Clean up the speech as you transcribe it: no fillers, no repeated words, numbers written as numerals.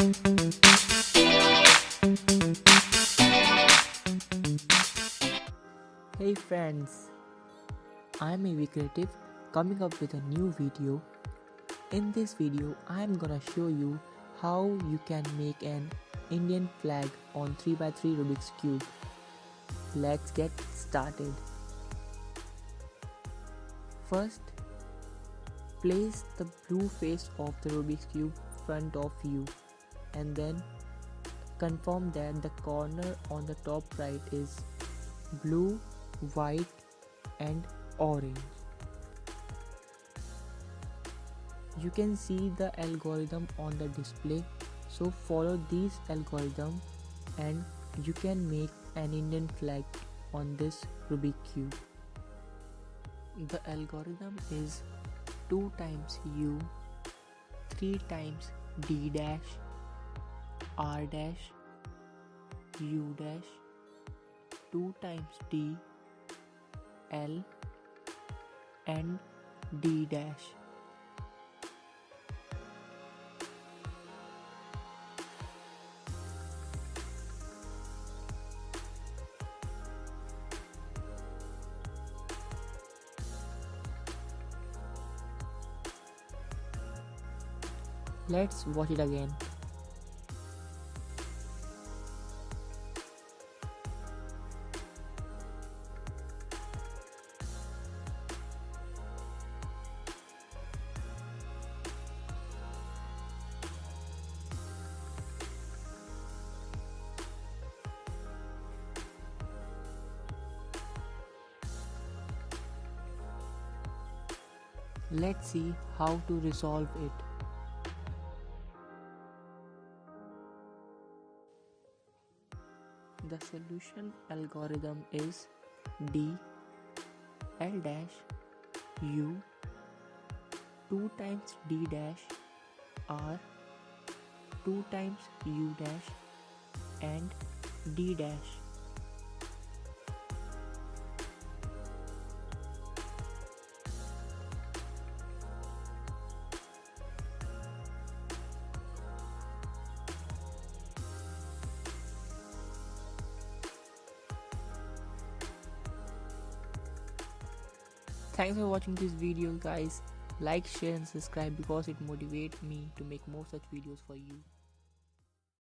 Hey friends, I'm a Creative coming up with a new video. In this video, I'm gonna show you how you can make an Indian flag on 3x3 Rubik's Cube. Let's get started. First, place the blue face of the Rubik's Cube front of you and then confirm that the corner on the top right is blue, white and orange. You can see the algorithm on the display, so follow these algorithm and you can make an Indian flag on this Rubik cube. The algorithm is 2 times U, 3 times D dash, R dash, U dash, 2 times D, L and D dash. Let's watch it again. Let's see how to resolve it. The solution algorithm is D, L dash, U, 2 times D dash, R, 2 times U dash and D dash. Thanks for watching this video guys. Like, share and subscribe because it motivates me to make more such videos for you.